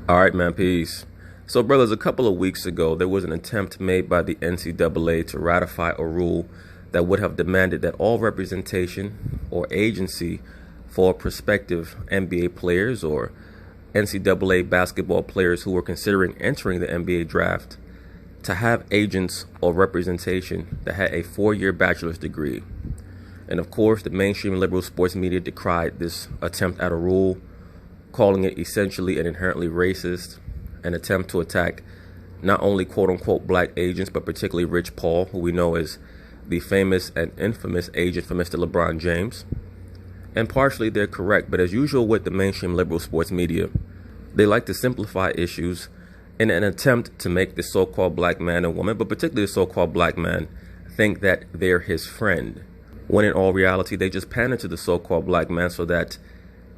All right, man, peace. So, brothers, a couple of weeks ago, there was an attempt made by the NCAA to ratify a rule that would have demanded that all representation or agency for prospective NBA players or NCAA basketball players who were considering entering the NBA draft to have agents or representation that had a 4-year bachelor's degree. And of course, the mainstream liberal sports media decried this attempt at a rule, calling it essentially and inherently racist, an attempt to attack not only quote-unquote black agents, but particularly Rich Paul, who we know is the famous and infamous agent for Mr. LeBron James. And partially they're correct, but as usual with the mainstream liberal sports media, they like to simplify issues in an attempt to make the so-called black man and woman, but particularly the so-called black man, think that they're his friend, when in all reality they just pander to the so-called black man so that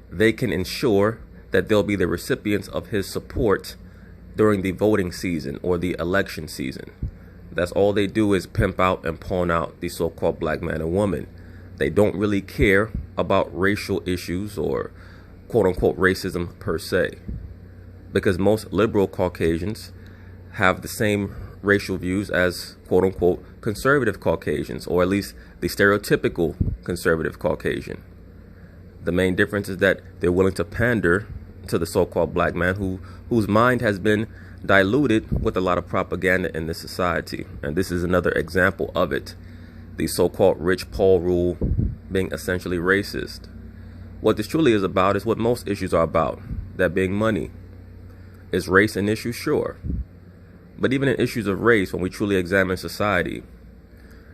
they can ensure that they'll be the recipients of his support during the voting season or the election season. That's all they do, is pimp out and pawn out the so-called black man and woman. They don't really care about racial issues or quote-unquote racism per se, because most liberal Caucasians have the same racial views as quote-unquote conservative Caucasians, or at least the stereotypical conservative Caucasian. The main difference is that they're willing to pander to the so-called black man whose mind has been diluted with a lot of propaganda in this society. And this is another example of it. The so-called Rich Paul rule being essentially racist. What this truly is about is what most issues are about, that being money. Is race an issue? Sure. But even in issues of race, when we truly examine society,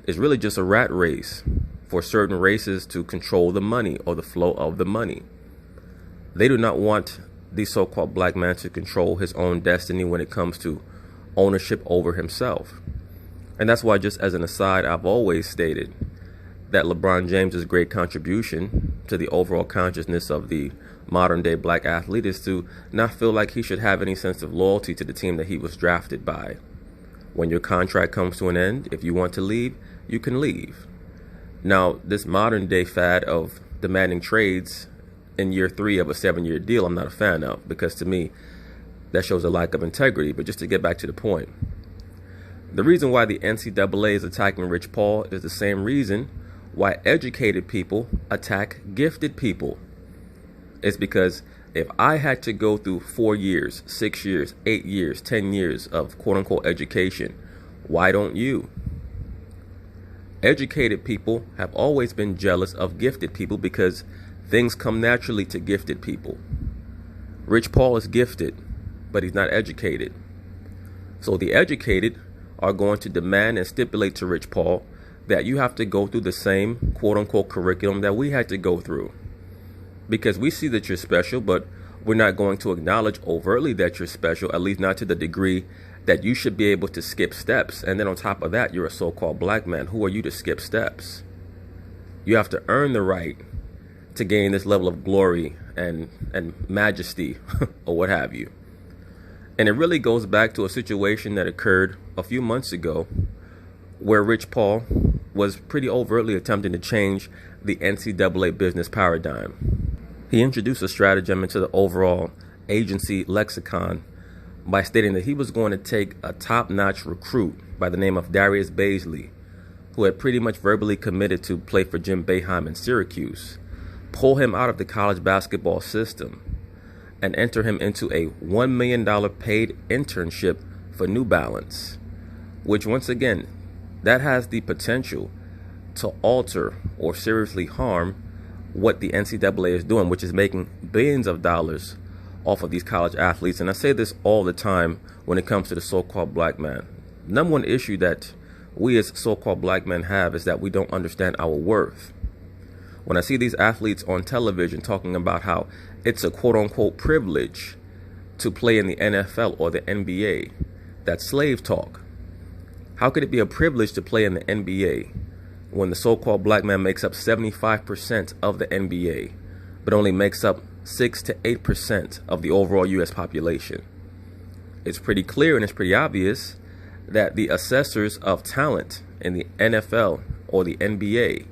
it's really just a rat race for certain races to control the money or the flow of the money. They do not want the so-called black man to control his own destiny when it comes to ownership over himself. And that's why, just as an aside, I've always stated that LeBron James's great contribution to the overall consciousness of the modern day black athlete is to not feel like he should have any sense of loyalty to the team that he was drafted by. When your contract comes to an end, if you want to leave, you can leave. Now, this modern day fad of demanding trades in year 3 of a 7-year deal, I'm not a fan of, because to me, that shows a lack of integrity. But just to get back to the point, the reason why the NCAA is attacking Rich Paul is the same reason why educated people attack gifted people. It's because if I had to go through 4 years, 6 years, 8 years, 10 years of quote-unquote education, why don't you? Educated people have always been jealous of gifted people because things come naturally to gifted people. Rich Paul is gifted, but he's not educated. So the educated are going to demand and stipulate to Rich Paul that you have to go through the same quote-unquote curriculum that we had to go through. Because we see that you're special, but we're not going to acknowledge overtly that you're special, at least not to the degree that you should be able to skip steps. And then on top of that, you're a so-called black man. Who are you to skip steps? You have to earn the right to gain this level of glory and majesty or what have you. And it really goes back to a situation that occurred a few months ago where Rich Paul was pretty overtly attempting to change the NCAA business paradigm. He introduced a stratagem into the overall agency lexicon by stating that he was going to take a top-notch recruit by the name of Darius Baisley, who had pretty much verbally committed to play for Jim Boeheim in Syracuse, pull him out of the college basketball system, and enter him into a $1 million paid internship for New Balance, which once again, that has the potential to alter or seriously harm what the NCAA is doing, which is making billions of dollars off of these college athletes. And I say this all the time when it comes to the so-called black man. Number one issue that we as so-called black men have is that we don't understand our worth. When I see these athletes on television talking about how it's a quote-unquote privilege to play in the NFL or the NBA, that's slave talk. How could it be a privilege to play in the NBA when the so-called black man makes up 75% of the NBA, but only makes up 6 to 8% of the overall U.S. population? It's pretty clear and it's pretty obvious that the assessors of talent in the NFL or the NBA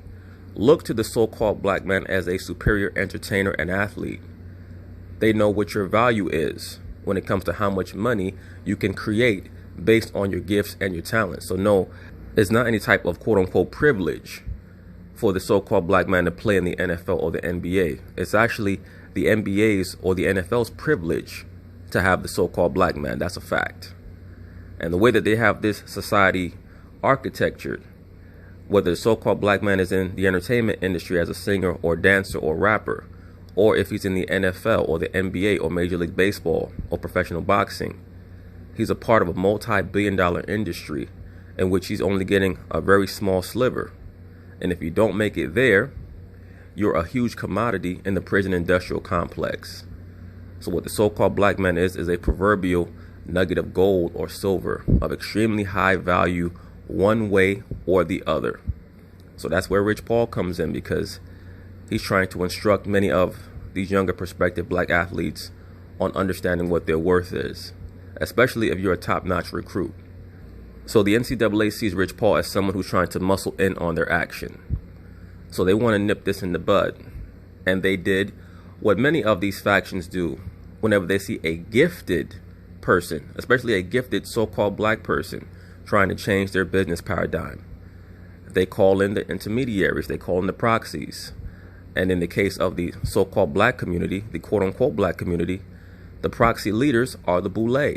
look to the so-called black man as a superior entertainer and athlete. They know what your value is when it comes to how much money you can create based on your gifts and your talents. So no, it's not any type of quote unquote privilege for the so-called black man to play in the NFL or the NBA. It's actually the NBA's or the NFL's privilege to have the so-called black man. That's a fact. And the way that they have this society architectured, whether the so-called black man is in the entertainment industry as a singer or dancer or rapper, or if he's in the NFL or the NBA or Major League Baseball or professional boxing, he's a part of a multi-billion-dollar industry in which he's only getting a very small sliver. And if you don't make it there, you're a huge commodity in the prison industrial complex. So what the so-called black man is a proverbial nugget of gold or silver of extremely high value, one way or the other. So that's where Rich Paul comes in, because he's trying to instruct many of these younger prospective black athletes on understanding what their worth is, especially if you're a top-notch recruit. So the NCAA sees Rich Paul as someone who's trying to muscle in on their action. So they want to nip this in the bud. And they did what many of these factions do whenever they see a gifted person, especially a gifted so-called black person, trying to change their business paradigm. They call in the intermediaries, they call in the proxies. And in the case of the so-called black community, the quote-unquote black community, the proxy leaders are the boule.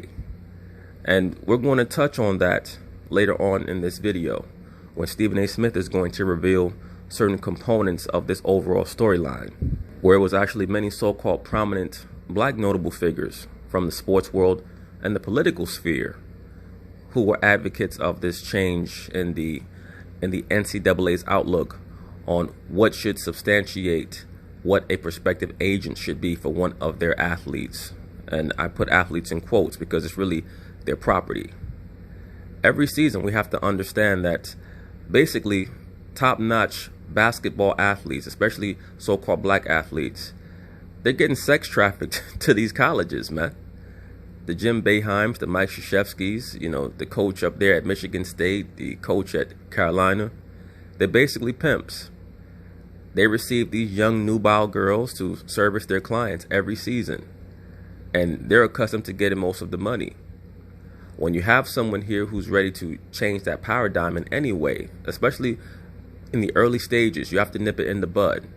And we're going to touch on that later on in this video, when Stephen A. Smith is going to reveal certain components of this overall storyline, where it was actually many so-called prominent black notable figures from the sports world and the political sphere who were advocates of this change in the NCAA's outlook on what should substantiate what a prospective agent should be for one of their athletes. And I put athletes in quotes because it's really their property. Every season we have to understand that basically top-notch basketball athletes, especially so-called black athletes, they're getting sex trafficked to these colleges, man. The Jim Boeheims, the Mike Krzyzewskis, the coach up there at Michigan State, the coach at Carolina, they're basically pimps. They receive these young nubile girls to service their clients every season, and they're accustomed to getting most of the money. When you have someone here who's ready to change that paradigm in any way, especially in the early stages, you have to nip it in the bud.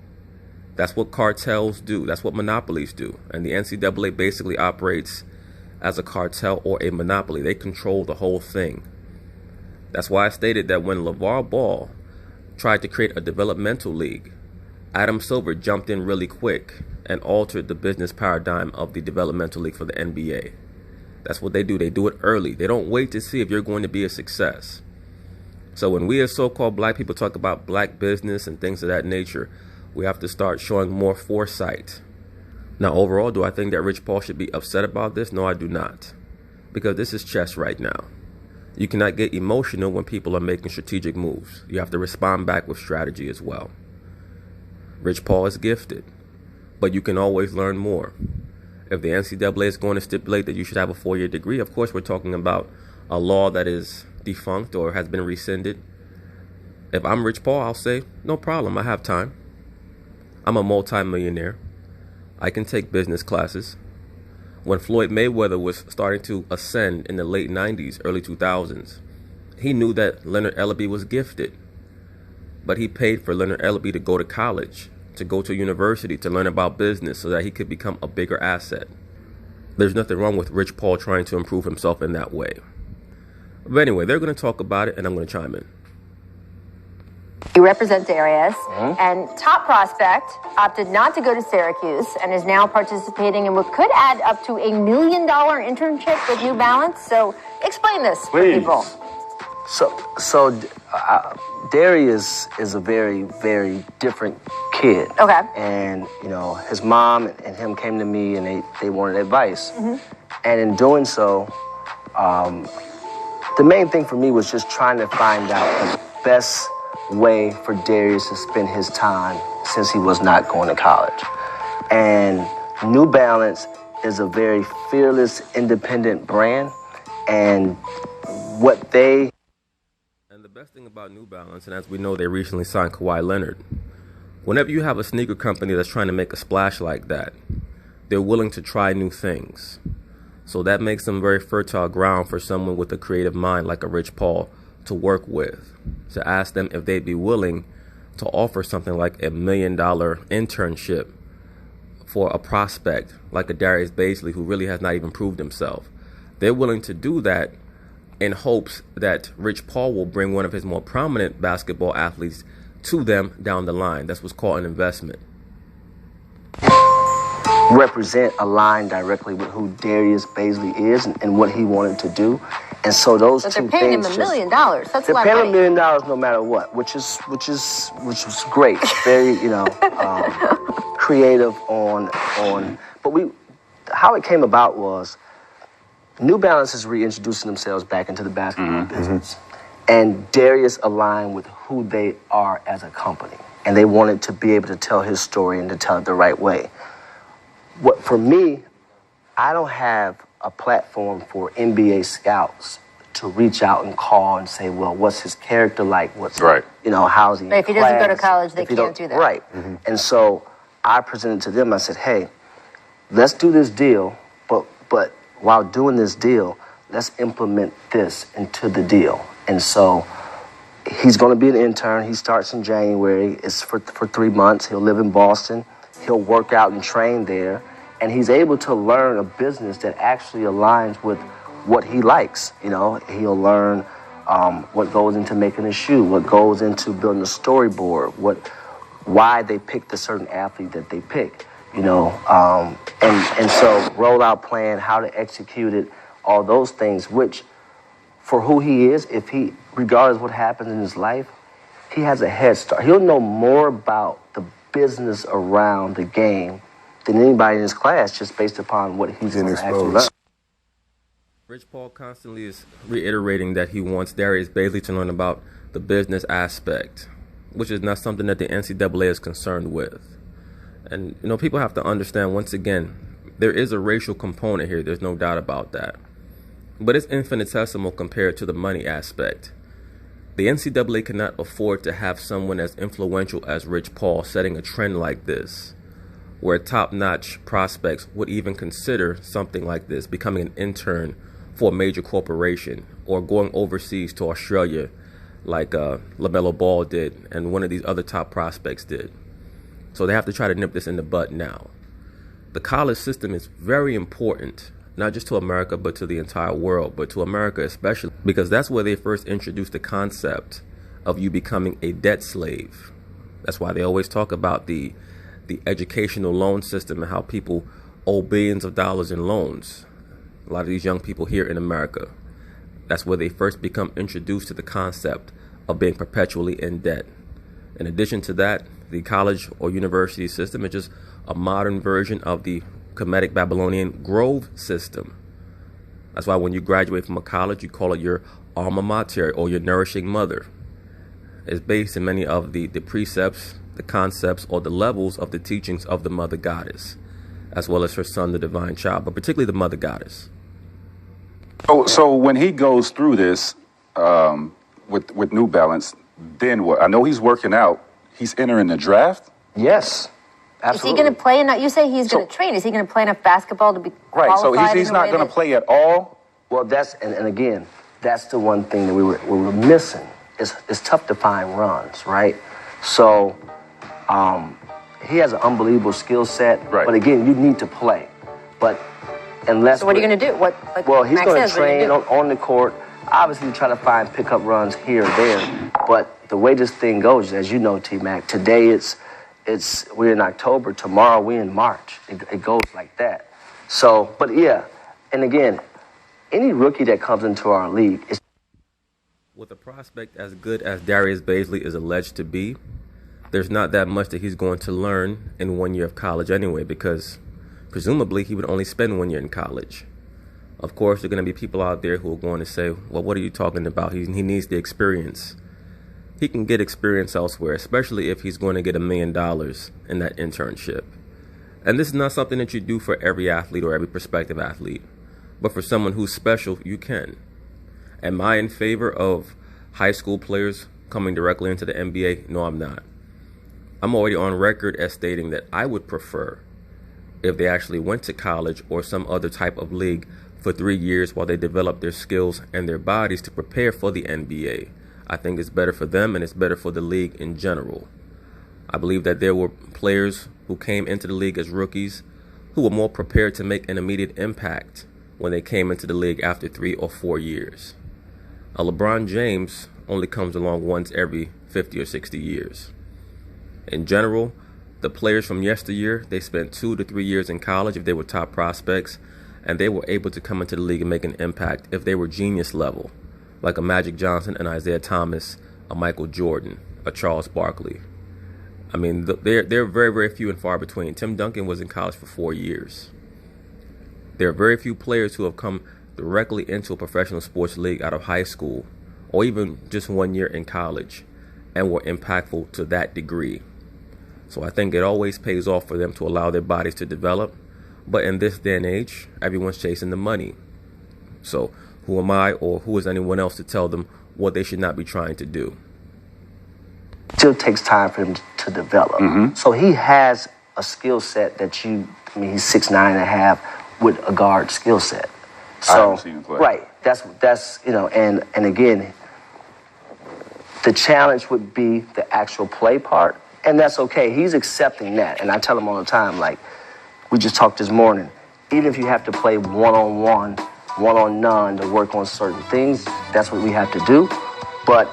That's what cartels do. That's what monopolies do. And the NCAA basically operates as a cartel or a monopoly. They control the whole thing. That's why I stated that when LeVar Ball tried to create a developmental league, Adam Silver jumped in really quick and altered the business paradigm of the developmental league for the NBA. That's what they do. They do it early. They don't wait to see if you're going to be a success. So when we as so-called black people talk about black business and things of that nature, we have to start showing more foresight. Now, overall, do I think that Rich Paul should be upset about this? No, I do not. Because this is chess right now. You cannot get emotional when people are making strategic moves. You have to respond back with strategy as well. Rich Paul is gifted, but you can always learn more. If the NCAA is going to stipulate that you should have a 4-year degree, of course we're talking about a law that is defunct or has been rescinded. If I'm Rich Paul, I'll say, no problem, I have time. I'm a multi-millionaire. I can take business classes. When Floyd Mayweather was starting to ascend in the late 90s, early 2000s, he knew that Leonard Ellaby was gifted. But he paid for Leonard Ellaby to go to college, to go to university, to learn about business so that he could become a bigger asset. There's nothing wrong with Rich Paul trying to improve himself in that way. But anyway, they're going to talk about it, and I'm going to chime in. He represents Arias, and top prospect opted not to go to Syracuse and is now participating in what could add up to $1 million internship with New Balance. So explain this for people. So Darius is a very, very different kid. Okay. And, his mom and him came to me and they wanted advice. And in doing so, the main thing for me was just trying to find out the best way for Darius to spend his time since he was not going to college. And New Balance is a very fearless, independent brand. And what they... And the best thing about New Balance, and as we know, they recently signed Kawhi Leonard, whenever you have a sneaker company that's trying to make a splash like that, they're willing to try new things. So that makes them very fertile ground for someone with a creative mind like a Rich Paul to work with, to ask them if they'd be willing to offer something like $1 million internship for a prospect like a Darius Bazley who really has not even proved himself. They're willing to do that in hopes that Rich Paul will bring one of his more prominent basketball athletes to them down the line. That's what's called an investment. Represent, align directly with who Darius Bazley is and what he wanted to do. And so those two things. But they're paying him $1 million. That's a lot of money. They're paying $1 million no matter what, which was great. Very, creative on. But how it came about was New Balance is reintroducing themselves back into the basketball business, and Darius aligned with who they are as a company, and they wanted to be able to tell his story and to tell it the right way. For me, I don't have a platform for NBA scouts to reach out and call and say, well, what's his character like? What's right. How's he? But if he doesn't go to college, they can't do that. Right. And so I presented to them. I said, hey, let's do this deal, but while doing this deal, let's implement this into the deal. And so he's going to be an intern. He starts in January. It's for 3 months. He'll live in Boston. He'll work out and train there. And he's able to learn a business that actually aligns with what he likes. He'll learn what goes into making a shoe, what goes into building a storyboard, why they picked a certain athlete that they pick, and so rollout plan, how to execute it, all those things, which for who he is, regardless of what happens in his life, he has a head start. He'll know more about the business around the game than anybody in his class, just based upon what he's going to actually learn. Rich Paul constantly is reiterating that he wants Darius Bazley to learn about the business aspect, which is not something that the NCAA is concerned with. And, people have to understand, once again, there is a racial component here. There's no doubt about that. But it's infinitesimal compared to the money aspect. The NCAA cannot afford to have someone as influential as Rich Paul setting a trend like this, where top-notch prospects would even consider something like this, becoming an intern for a major corporation or going overseas to Australia like LaMelo Ball did and one of these other top prospects did. So they have to try to nip this in the bud now. The college system is very important, not just to America, but to the entire world, but to America especially, because that's where they first introduced the concept of you becoming a debt slave. That's why they always talk about the educational loan system and how people owe billions of dollars in loans. A lot of these young people here in America, that's where they first become introduced to the concept of being perpetually in debt. In addition to that, the college or university system is just a modern version of the Kemetic Babylonian Grove system. That's why when you graduate from a college, you call it your alma mater or your nourishing mother. It's based in many of the precepts, the concepts, or the levels of the teachings of the mother goddess, as well as her son, the divine child, but particularly the mother goddess. So when he goes through this with New Balance, then what? I know he's working out. He's entering the draft? Yes, absolutely. Is he going to play enough? You say he's going to train. Is he going to play enough basketball to be right? So qualified he's not going to play at all? Well, and again, that's the one thing that we were missing. It's tough to find runs, right? So he has an unbelievable skill set. Right. But again, you need to play. But unless... So what are you going to do? Well, he's going to train on the court. Obviously, try to find pickup runs here or there. But the way this thing goes, as you know, T-Mac, today we're in October. Tomorrow we're in March. It goes like that. So, but yeah, and again, any rookie that comes into our league is... With a prospect as good as Darius Bazley is alleged to be, there's not that much that he's going to learn in 1 year of college anyway, because presumably he would only spend 1 year in college. Of course, there are going to be people out there who are going to say, well, what are you talking about? He needs the experience. He can get experience elsewhere, especially if he's going to get $1 million in that internship. And this is not something that you do for every athlete or every prospective athlete, but for someone who's special, you can. Am I in favor of high school players coming directly into the NBA? No, I'm not. I'm already on record as stating that I would prefer if they actually went to college or some other type of league for 3 years while they develop their skills and their bodies to prepare for the NBA. I think it's better for them and it's better for the league in general. I believe that there were players who came into the league as rookies who were more prepared to make an immediate impact when they came into the league after 3 or 4 years. LeBron James only comes along once every 50 or 60 years. In general, the players from yesteryear, they spent 2 to 3 years in college if they were top prospects, and they were able to come into the league and make an impact if they were genius level, like a Magic Johnson, an Isaiah Thomas, a Michael Jordan, a Charles Barkley. I mean, they're very, very few and far between. Tim Duncan was in college for 4 years. There are very few players who have come directly into a professional sports league out of high school or even just 1 year in college and were impactful to that degree. So I think it always pays off for them to allow their bodies to develop. But in this day and age, everyone's chasing the money. So who am I or who is anyone else to tell them what they should not be trying to do? Still takes time for him to develop. So he has a skill set that he's 6'9.5" with a guard skill set. So I haven't seen him play. Right, that's and again, the challenge would be the actual play part, and that's okay. He's accepting that, and I tell him all the time, like we just talked this morning, even if you have to play one-on-one, one-on-none to work on certain things, that's what we have to do. But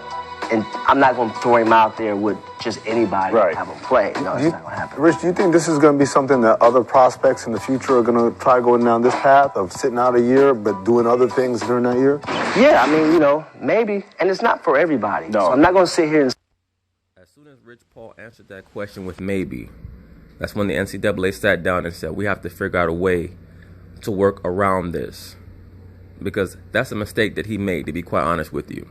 and I'm not going to throw him out there with just anybody and have him play. No, it's not going to happen. Rich, do you think this is going to be something that other prospects in the future are going to try going down this path of sitting out a year but doing other things during that year? Yeah, I mean, maybe. And it's not for everybody. No. So I'm not going to sit here and... As soon as Rich Paul answered that question with maybe, that's when the NCAA sat down and said, we have to figure out a way to work around this. Because that's a mistake that he made, to be quite honest with you.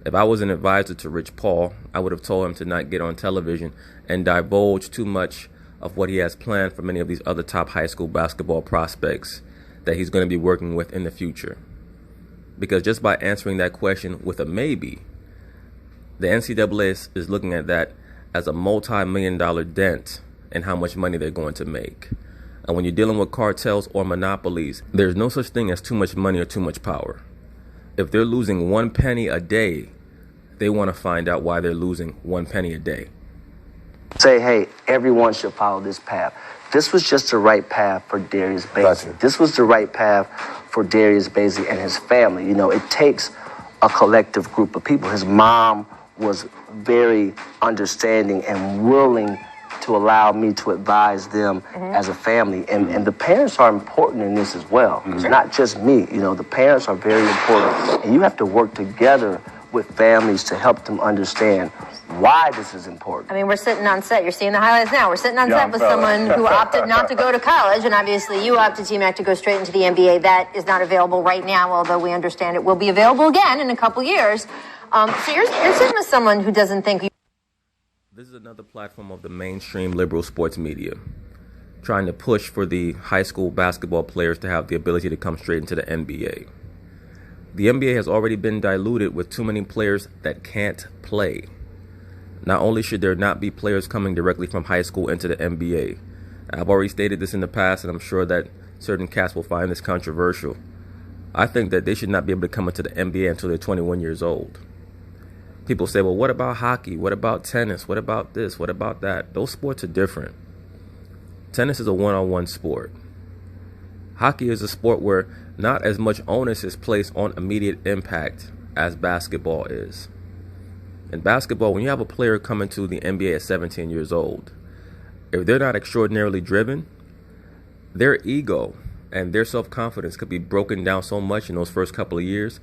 If I was an advisor to Rich Paul, I would have told him to not get on television and divulge too much of what he has planned for many of these other top high school basketball prospects that he's going to be working with in the future. Because just by answering that question with a maybe, the NCAA is looking at that as a multi-million-dollar dent in how much money they're going to make. And when you're dealing with cartels or monopolies, there's no such thing as too much money or too much power. If they're losing 1 penny a day, they want to find out why they're losing 1 penny a day. Say, hey, everyone should follow this path. This was just the right path for Darius Bazley. Gotcha. This was the right path for Darius Bazley and his family. It takes a collective group of people. His mom was very understanding and willing to allow me to advise them as a family. And the parents are important in this as well. It's not just me. The parents are very important. And you have to work together with families to help them understand why this is important. I mean, we're sitting on set. You're seeing the highlights now. We're sitting on set with someone who opted not to go to college, and obviously you opted, T-Mac, to go straight into the NBA. That is not available right now, although we understand it will be available again in a couple years. So you're sitting with someone who doesn't think... This is another platform of the mainstream liberal sports media, trying to push for the high school basketball players to have the ability to come straight into the NBA. The NBA has already been diluted with too many players that can't play. Not only should there not be players coming directly from high school into the NBA, I've already stated this in the past, and I'm sure that certain cats will find this controversial. I think that they should not be able to come into the NBA until they're 21 years old. People say, well, what about hockey? What about tennis? What about this? What about that? Those sports are different. Tennis is a one-on-one sport. Hockey is a sport where not as much onus is placed on immediate impact as basketball is. In basketball, when you have a player coming to the NBA at 17 years old, if they're not extraordinarily driven, their ego and their self-confidence could be broken down so much in those first couple of years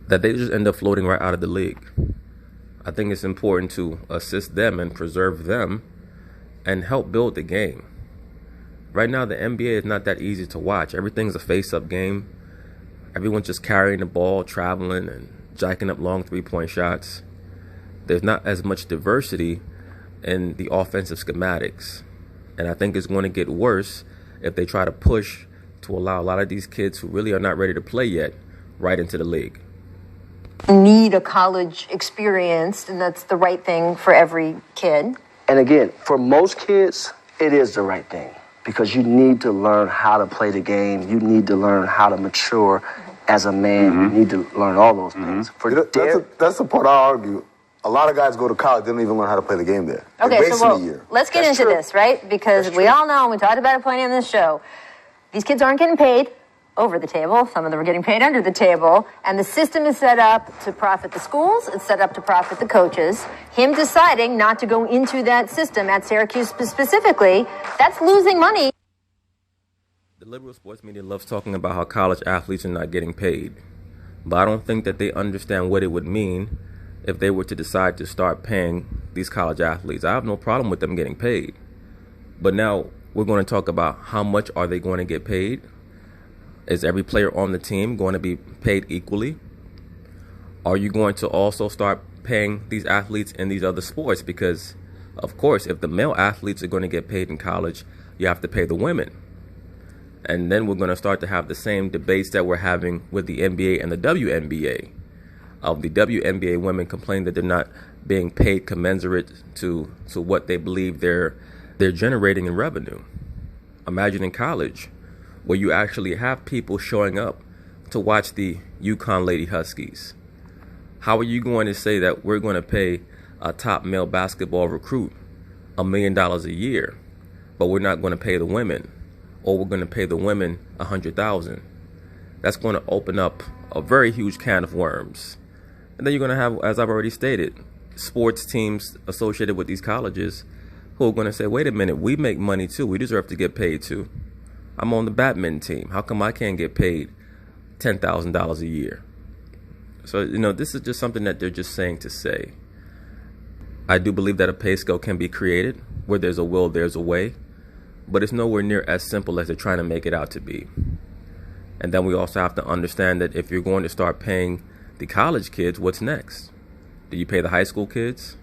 that they just end up floating right out of the league. I think it's important to assist them and preserve them and help build the game. Right now, the NBA is not that easy to watch. Everything's a face-up game. Everyone's just carrying the ball, traveling, and jacking up long three-point shots. There's not as much diversity in the offensive schematics. And I think it's going to get worse if they try to push to allow a lot of these kids who really are not ready to play yet right into the league. Need a college experience, and that's the right thing for every kid. And again, for most kids, it is the right thing because you need to learn how to play the game. You need to learn how to mature as a man. You need to learn all those things. That's the part I argue. A lot of guys go to college, they don't even learn how to play the game there. Okay, so let's get into this, right? Because we all know, and we talked about it plenty on this show, these kids aren't getting paid over the table. Some of them are getting paid under the table. And the system is set up to profit the schools. It's set up to profit the coaches. Him deciding not to go into that system at Syracuse specifically, that's losing money. The liberal sports media loves talking about how college athletes are not getting paid. But I don't think that they understand what it would mean if they were to decide to start paying these college athletes. I have no problem with them getting paid. But now we're going to talk about how much are they going to get paid? Is every player on the team going to be paid equally? Are you going to also start paying these athletes in these other sports? Because, of course, if the male athletes are going to get paid in college, you have to pay the women. And then we're going to start to have the same debates that we're having with the NBA and the WNBA. Of the WNBA women complain that they're not being paid commensurate to what they believe they're generating in revenue. Imagine in college, where you actually have people showing up to watch the UConn Lady Huskies. How are you going to say that we're going to pay a top male basketball recruit $1 million a year, but we're not going to pay the women, or we're going to pay the women $100,000? That's going to open up a very huge can of worms. And then you're going to have, as I've already stated, sports teams associated with these colleges who are going to say, wait a minute, we make money too. We deserve to get paid too. I'm on the badminton team. How come I can't get paid $10,000 a year? So, this is just something that they're just saying to say. I do believe that a pay scale can be created. Where there's a will, there's a way. But it's nowhere near as simple as they're trying to make it out to be. And then we also have to understand that if you're going to start paying the college kids, what's next? Do you pay the high school kids?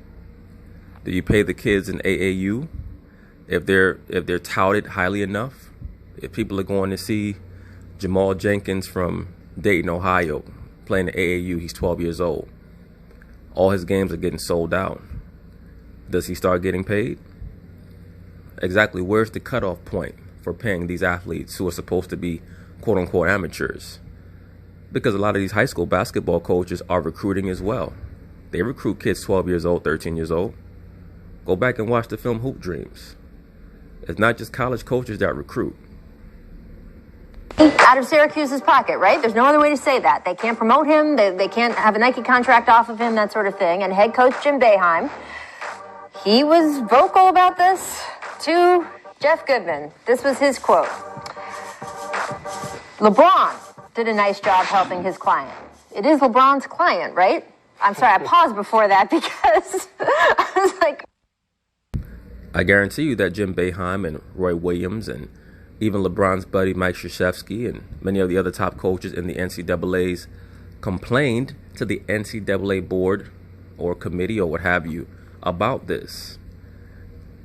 Do you pay the kids in AAU if they're touted highly enough? If people are going to see Jamal Jenkins from Dayton, Ohio, playing in AAU, he's 12 years old. All his games are getting sold out. Does he start getting paid? Exactly, where's the cutoff point for paying these athletes who are supposed to be quote-unquote amateurs? Because a lot of these high school basketball coaches are recruiting as well. They recruit kids 12 years old, 13 years old. Go back and watch the film Hoop Dreams. It's not just college coaches that recruit. Out of Syracuse's pocket, right? There's no other way to say that. They can't promote him. They can't have a Nike contract off of him, that sort of thing. And head coach Jim Boeheim, he was vocal about this to Jeff Goodman. This was his quote. LeBron did a nice job helping his client. It is LeBron's client, right? I'm sorry, I paused before that because I was like... I guarantee you that Jim Boeheim and Roy Williams and even LeBron's buddy Mike Krzyzewski and many of the other top coaches in the NCAAs complained to the NCAA board or committee or what have you about this.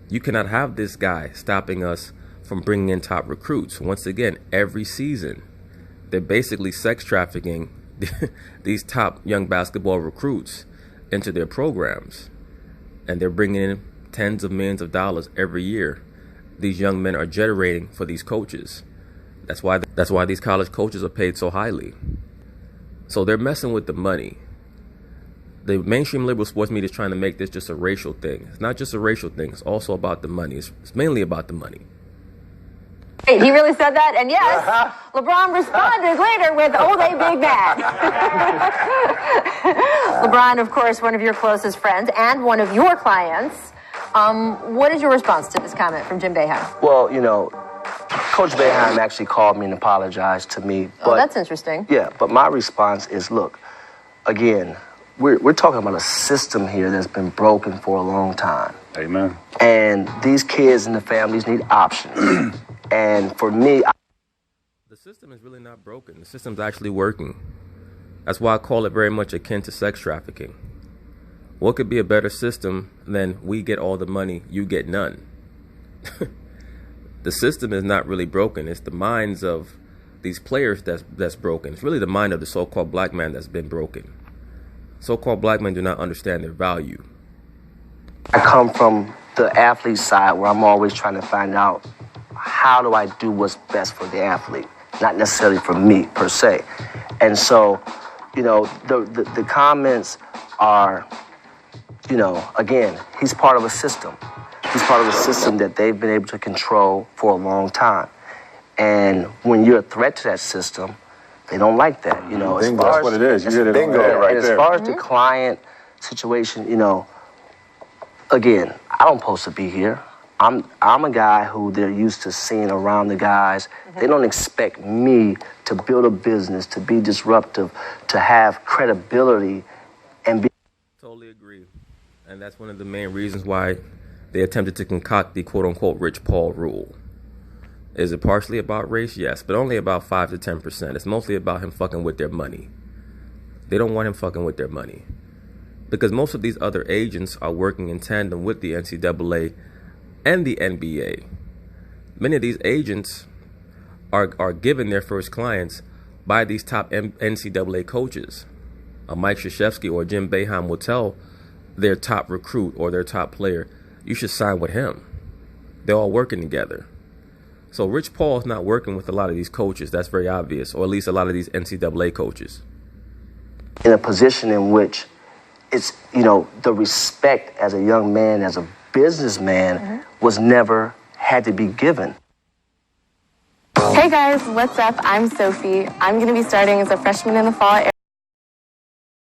You cannot have this guy stopping us from bringing in top recruits. Once again, every season, they're basically sex trafficking these top young basketball recruits into their programs. And they're bringing in tens of millions of dollars every year. These young men are generating for these coaches. That's why these college coaches are paid so highly. So they're messing with the money. The mainstream liberal sports media is trying to make this just a racial thing. It's not just a racial thing. It's also about the money. It's mainly about the money. He really said that? And yes, LeBron responded later with, oh, they big bad. LeBron, of course, one of your closest friends and one of your clients. What is your response to this comment from Jim Boeheim? Well, Coach Boeheim actually called me and apologized to me. But, that's interesting. Yeah, but my response is, look, again, we're talking about a system here that's been broken for a long time. Amen. And these kids and the families need options. And for me... The system is really not broken. The system's actually working. That's why I call it very much akin to sex trafficking. What could be a better system than we get all the money, you get none? The system is not really broken. It's the minds of these players that's broken. It's really the mind of the so-called black man that's been broken. So-called black men do not understand their value. I come from the athlete side where I'm always trying to find out how do I do what's best for the athlete, not necessarily for me per se. And so, you know, the comments are, you know, again, he's part of a system. He's part of a system that they've been able to control for a long time. And when you're a threat to that system, they don't like that, you know. Bingo. That's what it is. You hit it on the head right and there. as far as the client situation, you know, again, I don't supposed to be here. I'm a guy who they're used to seeing around the guys. They don't expect me to build a business, to be disruptive, to have credibility, and be. Totally agree. And that's one of the main reasons why they attempted to concoct the quote-unquote Rich Paul rule. Is it partially about race? Yes, but only about 5 to 10%. It's mostly about him fucking with their money. They don't want him fucking with their money. Because most of these other agents are working in tandem with the NCAA and the NBA. Many of these agents are given their first clients by these top NCAA coaches. Mike Krzyzewski or Jim Boeheim will tell their top recruit or their top player, you should sign with him. They're all working together. So Rich Paul is not working with a lot of these coaches. That's very obvious, or at least a lot of these NCAA coaches. In a position in which it's, you know, the respect as a young man, as a businessman, was never had to be given. Hey guys, what's up? I'm Sophie. I'm going to be starting as a freshman in the fall.